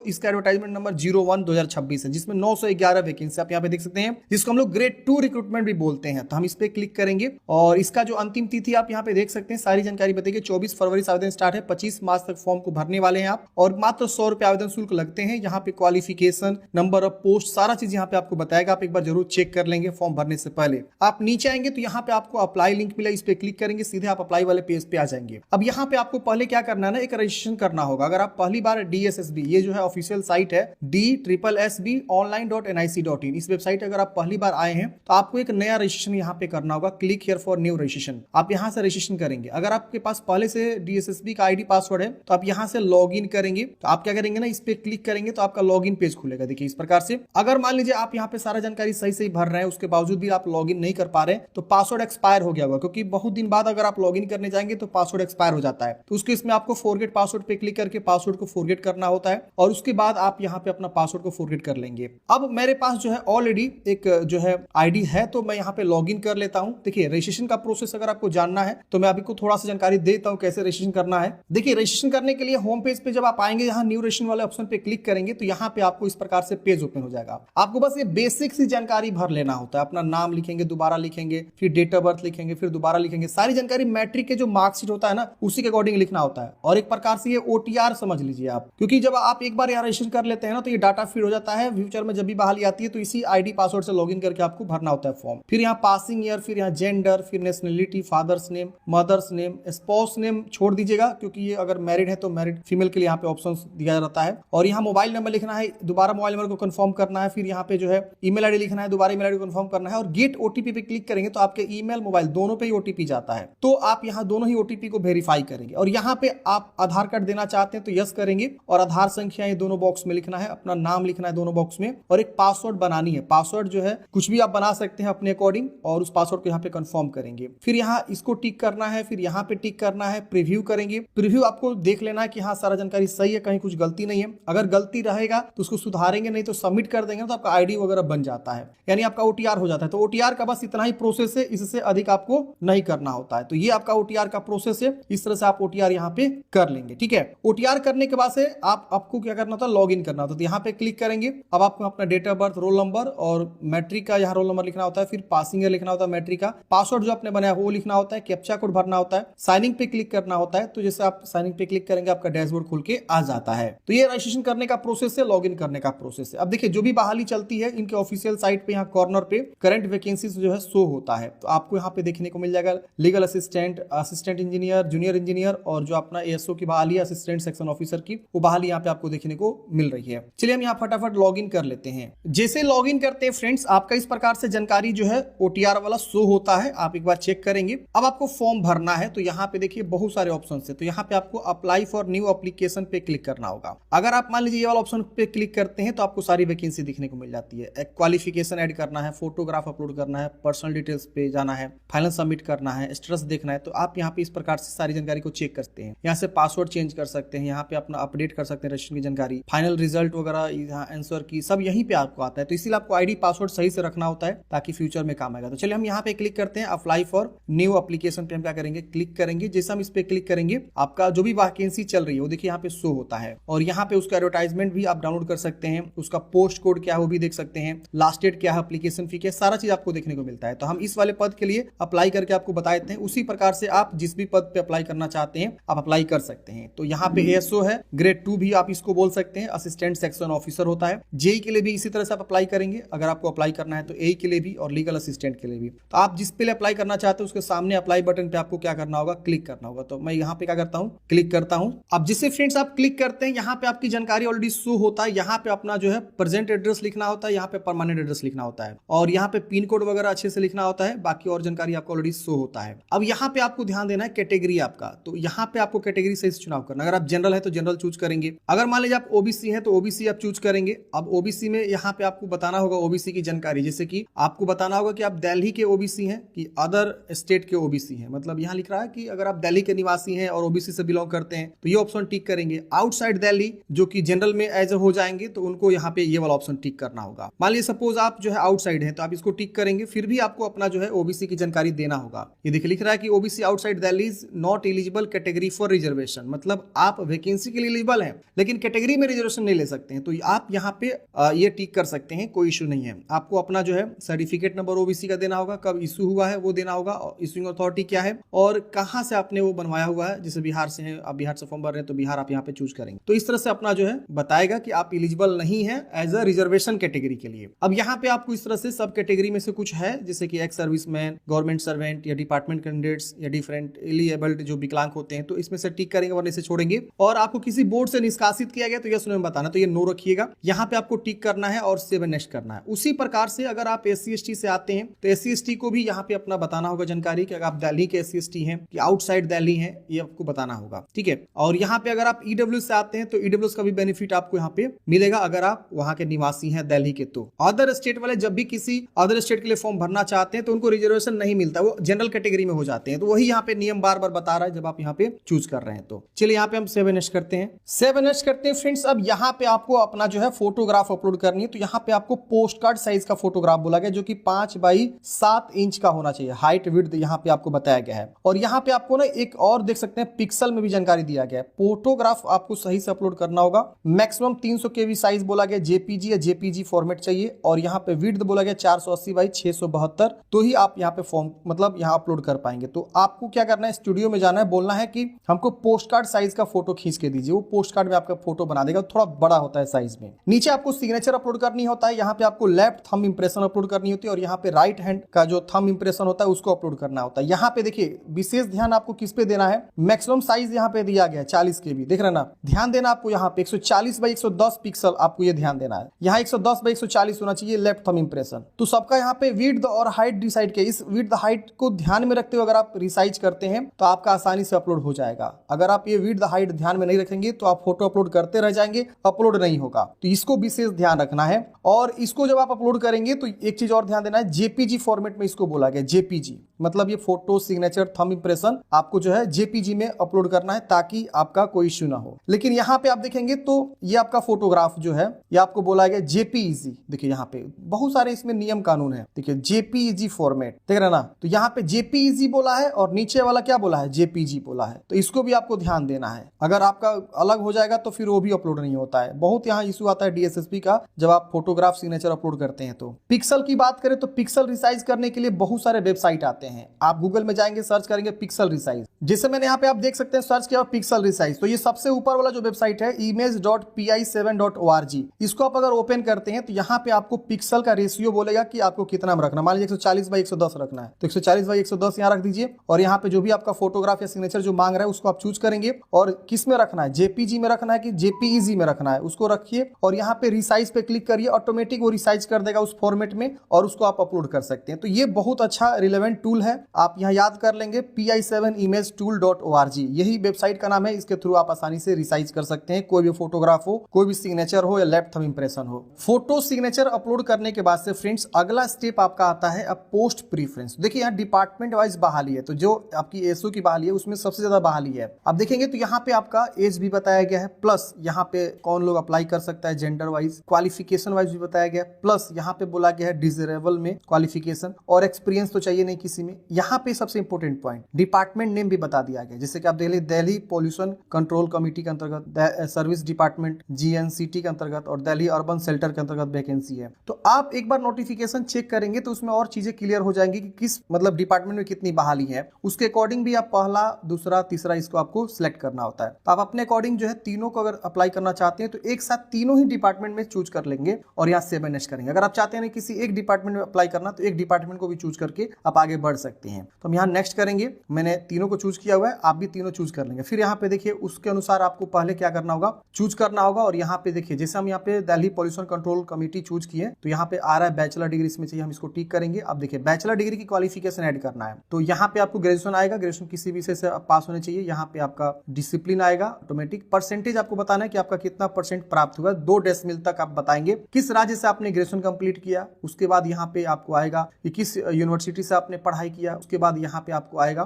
इसका advertisement number 01/2026 है, जिसमें 911 वैकेंसी आप यहाँ पे देख सकते हैं, जिसको हम लोग ग्रेड 2 रिक्रूटमेंट भी बोलते हैं। तो हम इस पे क्लिक करेंगे और इसका जो अंतिम तिथि आप यहाँ पे देख सकते हैं, सारी जानकारी बताइए। 24 फरवरी से आवेदन स्टार्ट है, 25 मार्च तक फॉर्म को भरने वाले हैं आप, और मात्र 100 रुपए आवेदन शुल्क लगते हैं। यहाँ पे क्वालिफिकेशन, नंबर ऑफ पोस्ट, सारा चीज यहाँ पे आपको बताएगा। आप एक बार जरूर चेक कर लेंगे फॉर्म भरने से पहले। आप नीचे आएंगे तो यहाँ पे आपको अप्लाई लिंक मिला, इस पे क्लिक करेंगे, सीधे आप अप्लाई वाले पेज पे आ जाएंगे। अब यहाँ पे आपको पहले क्या करना है ना, एक रजिस्ट्रेशन करना होगा। अगर आप पहली बार DSSB, ये जो है ऑफिशियल साइट है DSSBonline.nic.in, इस वेबसाइट अगर आप पहली बार आए हैं तो आपको एक नया रजिस्ट्रेशन यहाँ पे करना होगा। Click here for new registration, आप यहाँ से रजिस्ट्रेशन करेंगे। अगर आपके पास पहले से DSSB का ID पासवर्ड है तो आप यहाँ से लॉग इन करेंगे। तो आप क्या करेंगे ना, इस पे क्लिक करेंगे तो आपका लॉग इन पेज खुलेगा। देखिए इस प्रकार से। अगर मान लीजिए आप यहाँ पे सारा जानकारी सही सही भर रहे हैं, उसके बावजूद भी आप लॉग इन नहीं कर पा रहे हैं, तो पासवर्ड एक्सपायर हो गया होगा, क्योंकि बहुत दिन बाद अगर आप लॉग इन करने जाएंगे तो पासवर्ड एक्सपायर हो जाता है। तो उसके इसमें आपको फॉरगेट पासवर्ड पे क्लिक करके पासवर्ड को फॉरगेट करना होता है, और उसके बाद आप यहाँ पे अपना पासवर्ड को फॉरगेट कर लेंगे। अब मेरे पास जो है ऑलरेडी एक जो है ID है, तो मैं यहाँ पे लॉग इन कर लेता हूँ। देखिए रजिस्ट्रेशन का प्रोसेस अगर आपको जानना है तो मैं अभी को थोड़ा सा जानकारी देता हूँ कैसे रजिस्ट्रेशन करना है। देखिए रजिस्ट्रेशन करने के लिए होम पेज पे जब आप आएंगे, यहाँ न्यू रजिस्ट्रेशन वाले ऑप्शन पे क्लिक करेंगे तो यहाँ पे आपको इस प्रकार से पेज ओपन हो जाएगा। आपको बस ये बेसिक सी जानकारी भर लेना होता है। अपना नाम लिखेंगे, दोबारा लिखेंगे, फिर डेट ऑफ बर्थ लिखेंगे, फिर दोबारा लिखेंगे। सारी जानकारी मैट्रिक के जो मार्कशीट होता है ना, उसी के अकॉर्डिंग लिखना होता है। और एक प्रकार से ये OTR समझ लीजिए आप, क्योंकि जब आप एक बार यहाँ रजिस्ट्रेशन कर लेते हैं ना तो ये डाटा फीड हो जाता है। फ्यूचर में जब भी बहाली आती है तो इसी ID पासवर्ड से लॉगिन करके आपको भरना होता है फॉर्म। फिर यहाँ पासिंग ईयर, फिर यहाँ जेंडर, फिर nationality, father's name, mother's name, spouse name छोड़ दीजिएगा, क्योंकि ये अगर मैरिड है तो मैरिड फीमेल के लिए यहाँ पे ऑप्शन दिया जाता है। और यहाँ मोबाइल नंबर लिखना है, दोबारा मोबाइल नंबर को कंफर्म करना है। फिर यहाँ पे जो है ईमेल ID लिखना है, दोबारा ईमेल ID को कंफर्म करना है। और गेट OTP पे क्लिक करेंगे तो आपके ईमेल, मोबाइल दोनों पे ही OTP जाता है। तो आप यहाँ दोनों ही OTP को वेरीफाई करेंगे। और यहाँ पे आप आधार कार्ड देना चाहते हैं तो यस करेंगे, और आधार संख्या ये दोनों बॉक्स में लिखना है, अपना नाम लिखना है दोनों बॉक्स में, और एक पासवर्ड बनानी है। पासवर्ड जो है कुछ भी आप बना सकते हैं अपने अकॉर्डिंग, और उस पासवर्ड को यहाँ पे कंफर्म करेंगे। फिर यहाँ इसको टिक करना है, फिर यहाँ पे टिक करना है, प्रीव्यू करेंगे। प्रीव्यू आपको देख लेना है कि हाँ सारा जानकारी सही है, कहीं कुछ गलती नहीं है। अगर गलती रहेगा तो उसको सुधारेंगे, नहीं तो सबमिट कर देंगे तो आपका ID वगैरह बन जाता है, यानी आपका OTR हो जाता है। तो OTR का बस इतना ही प्रोसेस है, इससे अधिक आपको नहीं करना होता है। तो ये आपका OTR का प्रोसेस है, इस तरह से आप OTR यहाँ पे कर लेंगे। ठीक है, OTR करने के बाद से आपको क्या करना होता है, लॉग इन करना होता है। तो यहाँ पे क्लिक करेंगे। अब आपको अपना date of birth, roll number और मैट्रिक का यहाँ रोल नंबर लिखना होता है, फिर पासिंग ईयर लिखना होता है, मैट्रिक का पासवर्ड जो आपने बनाया वो लिखना होता है, कैप्चा कोड भरना होता है, साइनिंग पे क्लिक करना होता है। तो जैसे आप साइनिंग पे क्लिक करेंगे आपका डैशबोर्ड खुल के आ जाता है। तो ये रजिस्ट्रेशन करने का प्रोसेस है, लॉग इन करने का प्रोसेस है। अब देखिए जो भी बहाली चलती है इनके ऑफिशियल साइट पे यहाँ कॉर्नर पे करंट वैकेंसी जो है शो होता है। तो आपको यहाँ पे देखने को मिल जाएगा legal assistant, assistant engineer, junior engineer, और जो अपना ASO की बहाली है, असिस्टेंट सेक्शन ऑफिसर की, वो बहाली यहाँ पे आपको देखने को मिल रही है। चलिए हम यहाँ फटाफट लॉग इन कर लेते हैं। जैसे लॉग इन करते हैं फ्रेंड्स, आपका इस प्रकार से जानकारी जो है OTR वाला शो होता है, आप एक बार चेक करेंगे। अब आपको फॉर्म भरना है तो यहाँ पे देखिए बहुत सारे ऑप्शन है। तो यहाँ पे आपको अप्लाई फॉर न्यू एप्लीकेशन पे क्लिक करना होगा। अगर आप मान लीजिए ये वाला ऑप्शन पे क्लिक करते हैं तो आपको सारी वैकेंसी दिखने को मिल जाती है। क्वालिफिकेशन ऐड करना है, फोटोग्राफ अपलोड करना है, पर्सनल डिटेल्स पे जाना है, फाइनल सबमिट करना है, स्टेटस देखना है। तो आप यहाँ पे इस प्रकार से सारी जानकारी को चेक करते हैं। यहाँ से पासवर्ड चेंज कर सकते हैं, यहाँ पे अपना अपडेट कर सकते हैं रजिस्ट्रेशन की जानकारी, फाइनल रिजल्ट वगैरह, यहाँ आंसर की सब यहीं पे आपको आता है। तो इसीलिए आपको ID पासवर्ड सही से रखना होता है ताकि फ्यूचर में काम आएगा। तो चलिए हम यहाँ पे क्लिक करते हैं, अप्लाई फॉर न्यू एप्लीकेशन पे हम क्या करेंगे, क्लिक करेंगे। जैसे हम इस पे क्लिक करेंगे आपका जो भी वैकेंसी चल रही है वो देखिए यहाँ पे शो होता है, और यहाँ पे उसका एडवर्टाइजमेंट भी आप डाउनलोड कर सकते हैं, उसका पोस्ट कोड क्या है वो भी देख सकते हैं, लास्ट डेट क्या है, एप्लीकेशन फी क्या है, सारा चीज आपको देखने को मिलता है। तो हम इस वाले पद के लिए अप्लाई करके आपको बता देते हैं। उसी प्रकार से आप जिस भी पद पे अप्लाई करना चाहते हैं आप अप्लाई कर सकते हैं। तो यहाँ पे ASO है, ग्रेड 2 भी आप इसको बोल सकते हैं, असिस्टेंट सेक्शन ऑफिसर होता है। JEE के लिए भी इसी तरह से आप अप्लाई करेंगे। अगर आपको अप्लाई करना है तो AE के लिए भी और लीगल असिस्टेंट के लिए भी। तो आप जिस पे अप्लाई करना चाहते हैं उसके सामने अप्लाई बटन पे आपको क्या करना होगा, क्लिक करना होगा। तो मैं यहाँ पे क्या करता हूँ, क्लिक करता हूँ। अब जिससे फ्रेंड्स आप क्लिक करते हैं यहाँ पे आपकी जानकारी ऑलरेडी शो होता है। यहाँ पे अपना जो है प्रेजेंट एड्रेस लिखना होता है, यहाँ पे परमानेंट एड्रेस लिखना होता है, और यहाँ पे पिन कोड वगैरह अच्छे से लिखना होता है। बाकी और जानकारी आपको ऑलरेडी शो होता है। अब यहाँ पे आपको ध्यान देना है कैटेगरी आपका। तो यहाँ पे आपको कैटेगरी से चुनाव करना। अगर आप जनरल है तो जनरल चूज करेंगे। अगर मान लीजिए आप OBC है तो OBC आप चूज करेंगे। अब OBC में यहाँ पे आपको बताना होगा OBC की जानकारी, जैसे कि आपको बताना होगा कि आप दिल्ली के OBC हैं कि अदर स्टेट के OBC हैं। मतलब यहाँ लिख रहा है कि अगर आप दिल्ली के निवासी हैं और OBC से बिलोंग करते हैं तो ये ऑप्शन टिक करेंगे। आउटसाइड दिल्ली जो कि जनरल में एज हो जाएंगे तो उनको यहाँ पे ये वाला ऑप्शन टिक करना होगा। मान लीजिए सपोज आप जो है आउटसाइड है तो आप इसको टिक करेंगे। फिर भी आपको अपना जो है OBC की जानकारी देना होगा। ये देखिए लिख रहा है कि OBC outside Delhi is not eligible category for reservation. मतलब आप वैकेंसी के लिए एलिजिबल हैं लेकिन कैटेगरी में रिजर्वेशन नहीं ले सकते हैं। तो आप यहाँ पे ये टिक कर सकते हैं, कोई इशू नहीं है। आपको अपना जो है सर्टिफिकेट नंबर ओबीसी का देना होगा, कब इशू हुआ है वो देना होगा, इशूइंग अथॉरिटी क्या है और कहाँ से आपने वो बनवाया हुआ है। जैसे बिहार से हैं, आप बिहार से फॉर्म भर रहे हैं तो बिहार आप यहाँ पे चूज करेंगे। तो इस तरह से अपना जो है बताएगा कि आप एलिजिबल नहीं है एज अ रिजर्वेशन कैटेगरी के लिए। अब यहाँ पे आपको इस तरह से सब कैटेगरी में से कुछ है, जैसे कि एक्स सर्विसमैन, गवर्नमेंट सर्वेंट या डिपार्टमेंट कैंडिडेट्स या डिफरेंटली एबल्ड जो विकलांग होते हैं, तो इसमें से टिक करेंगे वरना इसे छोड़ेंगे। और आपको किसी बोर्ड से निष्कासित किया गया तो यस नो में बताना, तो ये नो रखिएगा। यहाँ पे आपको टिक करना है और सेव नेक्स्ट करना है। उसी प्रकार से अगर आप SC ST से आते हैं तो SC ST को भी यहाँ पे अपना बताना होगा जानकारी कि अगर आप दिल्ली के SC ST हैं कि आउटसाइड दिल्ली हैं, ये आपको बताना होगा, ठीक है। और यहाँ पे अगर आप EWS से आते हैं तो EWS का भी बेनिफिट आपको यहाँ पे मिलेगा अगर आप वहां के निवासी हैं दिल्ली के। तो अदर स्टेट वाले जब भी किसी अदर स्टेट के लिए फॉर्म भरना चाहते हैं तो उनको रिजर्वेशन नहीं मिलता, वो जनरल कैटेगरी में हो जाते हैं। तो वही यहाँ पे नियम बार बार बता रहा है जब आप यहाँ पे चूज कर रहे हैं। तो चलिए यहाँ पे हम सेव नेक्स्ट करते हैं। सेव नेक्स्ट करते हैं फ्रेंड्स। अब यहाँ पे आपको अपना जो है फोटोग्राफ अपलोड करनी है। तो यहाँ पे आपको पोस्ट कार्ड साइज का फोटोग्राफ बोला गया जो कि 5x7 इंच का होना चाहिए। हाइट विड्थ यहाँ पे आपको बताया गया है। और यहाँ पे आपको ना एक और देख सकते हैं पिक्सल में भी जानकारी दिया गया है। फोटोग्राफ आपको सही से अपलोड करना होगा। मैक्सिमम 300 KB साइज बोला गया, JPG या JPG फॉर्मेट चाहिए। और यहाँ पे विड्थ बोला गया 480x672, तो ही आप यहाँ पे फॉर्म मतलब यहाँ अपलोड कर पाएंगे। तो आपको क्या करना है, स्टूडियो में जाना है, बोलना है कि हमको पोस्ट कार्ड साइज का फोटो खींच के दीजिए। वो पोस्ट कार्ड में आपका फोटो बना देगा, थोड़ा बड़ा होता है साइज में। नीचे आपको सिग्नेचर अपलोड करनी होता है। यहाँ पे आपको लेफ्ट थंब इंप्रेशन अपलोड करनी होती है और यहाँ पे राइट हैंड का जो थंब इंप्रेशन होता है उसको अपलोड करना होता है। यहाँ पे देखिए विशेष ध्यान आपको किस पे देना है, मैक्सिमम साइज यहाँ पे दिया गया है 40 KB, देख रहे ना, ध्यान देना आपको यहाँ पे 140x110 पिक्सल आपको ये ध्यान देना है। यहाँ 110x140 होना चाहिए लेफ्ट थंब इंप्रेशन। तो सबका यहाँ पे विड्थ और हाइट डिसाइड किया। इस विड्थ हाइट को ध्यान में रखते हुए अगर आप रिसाइज करते हैं तो आपका आसानी से अपलोड हो जाएगा। अगर आप ये विड्थ हाइट ध्यान में नहीं रखेंगे तो आप फोटो अपलोड करते रह जाएंगे, अपलोड नहीं होगा। तो इसको विशेष ध्यान रखना है। और इसको जब आप अपलोड करेंगे तो एक चीज और ध्यान देना है, JPG फॉर्मेट में इसको बोला गया। JPG मतलब ये फोटो सिग्नेचर थंब इंप्रेशन आपको जो है JPG में अपलोड करना है ताकि आपका कोई इश्यू ना हो। लेकिन यहाँ पे आप देखेंगे तो ये आपका फोटोग्राफ जो है ये आपको बोला गया JPEG। देखिए यहाँ पे बहुत सारे इसमें नियम कानून है। देखिए JPEG फॉर्मेट देख रहे ना, तो यहाँ पे JPEG बोला है और नीचे वाला क्या बोला है, JPG बोला है। तो इसको भी आपको ध्यान देना है। अगर आपका अलग हो जाएगा तो फिर वो भी अपलोड नहीं होता है। बहुत यहाँ इशू आता है DSSP का जब आप फोटोग्राफ सिग्नेचर अपलोड करते हैं। तो पिक्सल की बात करें तो पिक्सल रिसाइज करने के लिए बहुत सारे वेबसाइट आते हैं। आप गूगल में जाएंगे, सर्च करेंगे पिक्सल रिसाइज, जैसे मैंने यहाँ पे आप देख सकते हैं सर्च किया पिक्सल रिसाइज। तो ये सबसे ऊपर वाला जो वेबसाइट है image.pi7.org, इसको आप अगर ओपन करते हैं तो यहाँ पे आपको पिक्सल का रेशियो बोलेगा कि आपको कितना में रखना। मान लीजिए 140x110 रखना है तो 140x110 यहाँ रख दीजिए। और यहाँ पे जो भी आपका फोटोग्राफ या सिग्नेचर जो मांग रहा है उसको आप चूज करेंगे और किस में रखना है, JPG में रखना है कि JPEG में रखना है, उसको रखिए। और यहाँ पे रिसाइज पे क्लिक करिए, ऑटोमेटिक वो रिसाइज कर देगा उस फॉर्मेट में और उसको आप अपलोड कर सकते हैं। तो ये बहुत अच्छा रिलेवेंट टूल है, आप यहाँ याद कर लेंगे pi7imagetool.org, यही वेबसाइट का नाम है। इसके थ्रू आप आसानी से रिसाइज कर सकते हैं कोई भी फोटोग्राफ हो, कोई भी सिग्नेचर हो या लेफ्ट थंब इंप्रेशन हो। फोटो सिग्नेचर अपलोड करने के बाद से फ्रेंड्स अगला स्टेप आपका आता है अब पोस्ट प्रीफरेंस। देखिए यहाँ डिपार्टमेंट वाइज बहाली है, तो जो आपकी एसओ की बहाली है उसमें सबसे ज्यादा बहाली है। आप देखेंगे तो यहाँ पे आपका एज भी बताया गया है, प्लस यहाँ पे कौन लोग अप्लाई कर सकता है जेंडर वाइज, क्वालिफिकेशन वाइज भी बताया गया, प्लस यहाँ पे बोला गया है डिजरेबल में क्वालिफिकेशन और एक्सपीरियंस तो चाहिए नहीं किसी में। यहाँ पे सबसे इंपॉर्टेंट पॉइंट डिपार्टमेंट नेम भी बता दिया गया, जैसे कि आप दिल्ली पॉल्यूशन कंट्रोल कमेटी के अंतर्गत, सर्विस डिपार्टमेंट GNCT के अंतर्गत और दिल्ली अर्बन शेल्टर के अंतर्गत वैकेंसी है। तो आप एक बार नोटिफिकेशन चेक करेंगे तो उसमें और चीजें क्लियर हो जाएंगी कि किस मतलब डिपार्टमेंट में कितनी बहाली है। उसके अकॉर्डिंग भी आप पहला दूसरा तीसरा इसको आपको सिलेक्ट करना होता है। तो आप अपने अकॉर्डिंग जो है तीनों को अगर अप्लाई करना चाहते हैं तो एक साथ तीनों ही डिपार्टमेंट में चूज कर लेंगे और यहाँ से मैनेज करेंगे। अगर आप चाहते हैं किसी एक डिपार्टमेंट में अप्लाई करना तो एक डिपार्टमेंट को भी चूज करके आप आगे बढ़ सकते हैं। तो हम यहाँ नेक्स्ट करेंगे, मैंने तीनों को चूज किया हुआ है, आप भी तीनों चूज कर लेंगे। फिर यहाँ पे देखिए उसके अनुसार आपको पहले क्या करना होगा, चूज करना होगा। और यहाँ पे देखिए जैसे हम यहाँ पे Delhi pollution control committee choose किए तो यहाँ पे आ रहा है बैचलर डिग्री, इसमें चाहिए, हम इसको टिक करेंगे। अब देखिए बैचलर डिग्री की क्वालिफिकेशन ऐड करना है तो यहाँ पे आपको ग्रेजुएशन आएगा, ग्रेजुएशन किसी विषय से पास होने चाहिए। यहाँ पे आपका डिसिप्लिन आएगा, ऑटोमेटिक परसेंटेज आपको बताना है कि आपका कितना परसेंट प्राप्त हुआ, 2 डेसिमल तक आप बताएंगे किस राज्य से आपने ग्रेजुएशन कंप्लीट किया। उसके बाद यहाँ पे आपको आएगा कि किस यूनिवर्सिटी से आपने पढ़ाई किया। उसके बाद यहाँ पे आपको आएगा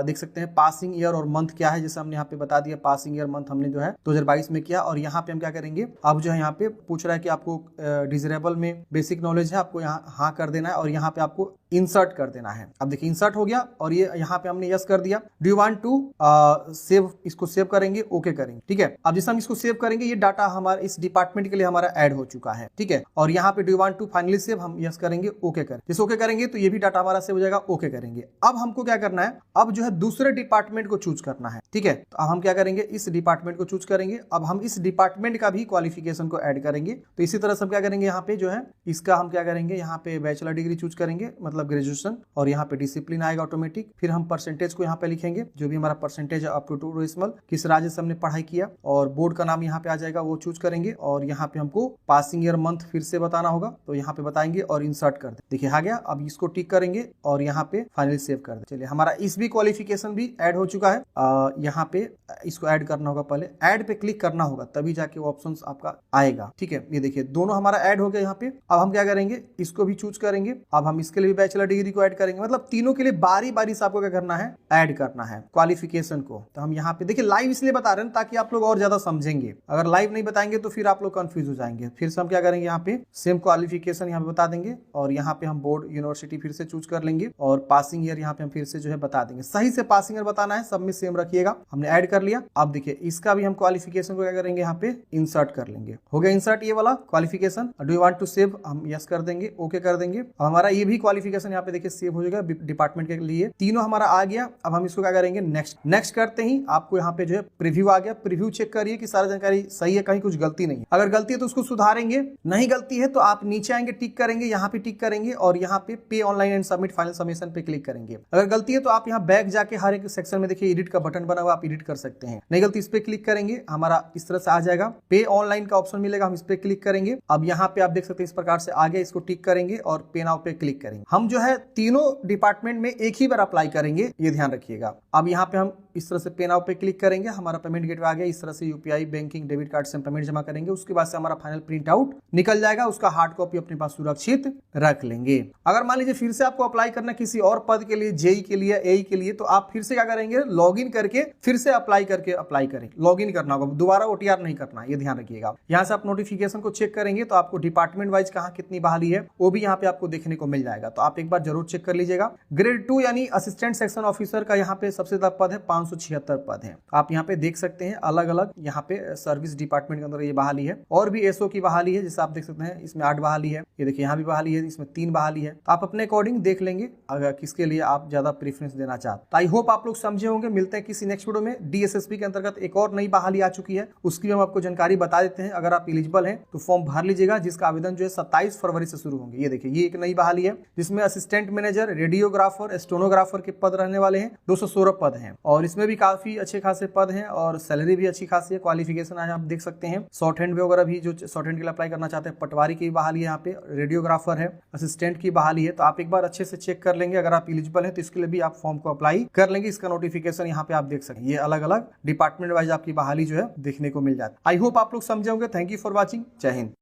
देख सकते हैं पासिंग ईयर और मंथ क्या है, जैसे हमने यहाँ पे बता दिया पासिंग ईयर मंथ हमने जो है 2022 में किया। और यहाँ पे हम क्या करेंगे, अब जो है यहाँ पे पूछ रहा है कि आपको डिजरेबल में बेसिक नॉलेज है, आपको यहाँ हाँ कर देना है और यहाँ पे आपको इंसर्ट कर देना है। अब देखिए इंसर्ट हो गया और ये यहाँ पे हमने यस कर दिया। Do you want to save, इसको सेव करेंगे, ओके करेंगे, ठीक है। अब जैसे हम इसको सेव सेव करेंगे, ये डाटा हमारा इस डिपार्टमेंट के लिए हमारा ऐड हो चुका है, ठीक है। और यहाँ पे do you want to finally save, हम यस करेंगे, ओके कर, जैसे ओके करेंगे तो ये भी डाटा हमारा सेव हो जाएगा, ओके करेंगे। अब हमको क्या करना है, अब जो है दूसरे डिपार्टमेंट को चूज करना है, ठीक है। तो अब हम क्या करेंगे, इस डिपार्टमेंट को चूज करेंगे। अब हम इस डिपार्टमेंट का भी क्वालिफिकेशन को ऐड करेंगे। तो इसी तरह से हम क्या करेंगे, यहाँ पे जो है इसका हम क्या करेंगे, यहाँ पे बैचलर डिग्री चूज करेंगे, मतलब ग्रेजुएशन, और यहाँ पे डिसिप्लिन आएगा ऑटोमेटिक। फिर हम परसेंटेज को यहाँ पे लिखेंगे, जो भी हमारा परसेंटेज है अप टू टूरिज्मल, किस राज्य से हमने पढ़ाई किया, और बोर्ड का नाम यहाँ पे आ जाएगा, वो चूज करेंगे। और यहाँ पे हमको पासिंग ईयर मंथ फिर से बताना होगा, तो यहाँ पे बताएंगे और इंसर्ट कर दे। देखिए आ गया। अब इसको टिक करेंगे और यहाँ पे फाइनली सेव कर दे। चलिए हमारा इस भी क्वालिफिकेशन भी ऐड हो चुका है। यहाँ पे इसको ऐड करना होगा, पहले ऐड पे क्लिक करना होगा, तभी जाके वो ऑप्शंस आपका आएगा, ठीक है। ये देखिए दोनों हमारा ऐड हो गया यहाँ पे। अब हम क्या करेंगे, इसको भी चूज करेंगे। अब हम इसके लिए भी बैचलर डिग्री को ऐड करेंगे, मतलब तीनों के लिए बारी बारी से आपको क्या करना है, ऐड करना है क्वालिफिकेशन को। तो हम यहाँ पे देखिए लाइव इसलिए बता रहे हैं ताकि आप लोग और ज्यादा समझेंगे। अगर लाइव नहीं बताएंगे तो फिर आप लोग कंफ्यूज हो जाएंगे। फिर से हम क्या करेंगे, यहाँ पे सेम क्वालिफिकेशन यहाँ पे बता देंगे, और यहाँ पे हम बोर्ड यूनिवर्सिटी फिर से चूज कर लेंगे, और पासिंग ईयर यहाँ पे हम फिर से जो है बता देंगे। सही से पासिंग ईयर बताना है, सब में सेम रखिएगा। हमने ऐड कर लिया। अब देखिए इसका भी हम क्वालिफिकेशन को क्या करेंगे, यहाँ पे इंसर्ट कर लेंगे। हो गया इंसर्ट ये वाला qualification. Do you want to save, हम यस कर देंगे, ओके कर देंगे। अब हमारा ये भी क्वालिफिकेशन यहाँ पे देखिए सेव हो जाएगा डिपार्टमेंट के लिए। तीनों हमारा आ गया। अब हम इसको क्या करेंगे, नेक्स्ट करते ही आपको यहाँ पे जो है प्रीव्यू आ गया। प्रीव्यू चेक करिए कि सारा जानकारी सही है, कहीं कुछ गलती नहीं है। अगर गलती है तो उसको सुधारेंगे, नहीं गलती है तो आप नीचे आएंगे, टिक करेंगे, यहाँ पे टिक करेंगे, और यहाँ पे पे online and submit final submission पे क्लिक करेंगे। अगर गलती है तो आप यहाँ बैक जाके हर एक सेक्शन में देखिए एडिट का बटन बना हुआ, आप एडिट कर सकते हैं। नहीं गलती, इस पे क्लिक करेंगे, हमारा इस तरह से आ जाएगा, पे ऑनलाइन का ऑप्शन मिलेगा, हम इस पे क्लिक करेंगे। अब यहाँ पे आप देख सकते हैं इस प्रकार से आ गया, इसको टिक करेंगे और पे नाउ पे क्लिक करेंगे। हम जो है तीनों डिपार्टमेंट में एक ही बार अप्लाई करेंगे, ये ध्यान रखिएगा। अब यहाँ पे हम इस तरह से पे नाउ पे क्लिक करेंगे, हमारा पेमेंट गेटवे आ गया। इस तरह से यूपीआई, बैंकिंग, डेबिट कार्ड से हम पेमेंट जमा करेंगे। उसके बाद से हमारा फाइनल प्रिंट आउट निकल जाएगा, उसका हार्ड कॉपी अपने पास सुरक्षित रख लेंगे। अगर मान लीजिए फिर से आपको अप्लाई करना किसी और पद के लिए, जेई के लिए, एई के लिए, तो आप फिर से क्या करेंगे, लॉगिन करके फिर से अप्लाई करेंगे। लॉगिन करना होगा, दोबारा ओटीआर नहीं करना, ये ध्यान रखिएगा। यहाँ से आप नोटिफिकेशन को चेक करेंगे तो आपको डिपार्टमेंट वाइज कहाँ कितनी बहाली है वो भी यहाँ पे आपको देखने को मिल जाएगा, तो आप एक बार जरूर चेक कर लीजिएगा। ग्रेड 2 यानी असिस्टेंट सेक्शन ऑफिसर का यहाँ पे सबसे ज्यादा पद है, 576 पद है। आप यहाँ पे देख सकते हैं अलग अलग यहाँ पे सर्विस डिपार्टमेंट के अंदर ये बहाली है। और भी एसओ की बहाली है, जैसे आप देख सकते हैं इसमें 8 बहाली है, ये देखिए यहाँ भी बहाली है, इसमें 3 बहाली है। तो आप अपने अकॉर्डिंग देख लेंगे अगर किसके लिए आप ज्यादा प्रेफरेंस देना चाहते। तो आई होप आप लोग समझे होंगे। मिलते हैं किसी नेक्स्ट वीडियो में। डीएसएसपी के अंतर्गत एक और नई बहाली आ चुकी है, उसकी हम आपको जानकारी बता देते हैं। अगर आप एलिजिबल हैं तो फॉर्म भर लीजिएगा, जिसका आवेदन जो है 27 फरवरी से शुरू होंगे। ये देखिए ये एक नई बहाली है, जिसमें असिस्टेंट मैनेजर, रेडियोग्राफर, स्टेनोग्राफर के पद रहने वाले हैं। 216 पद हैं, और इसमें भी काफी अच्छे खासे पद हैं, और सैलरी भी अच्छी खासी है। क्वालिफिकेशन आज आप देख सकते हैं, शॉर्ट हैंड वगैरह भी, जो शॉर्ट हैंड के लिए अप्लाई करना चाहते हैं। पटवारी की बहाली है, यहाँ पे रेडियोग्राफर है, असिस्टेंट की बहाली है। तो आप एक बार अच्छे से चेक कर लेंगे। अगर आप एलिजिबल हैं तो इसके लिए भी आप फॉर्म को अप्लाई कर लेंगे। इसका नोटिफिकेशन यहाँ पे आप देख सकते हैं। ये अलग अलग डिपार्टमेंट वाइज आपकी बहाली जो है देखने को मिल जाती है। आई होप आप लोग समझे होंगे। Thank you for watching. जय हिंद।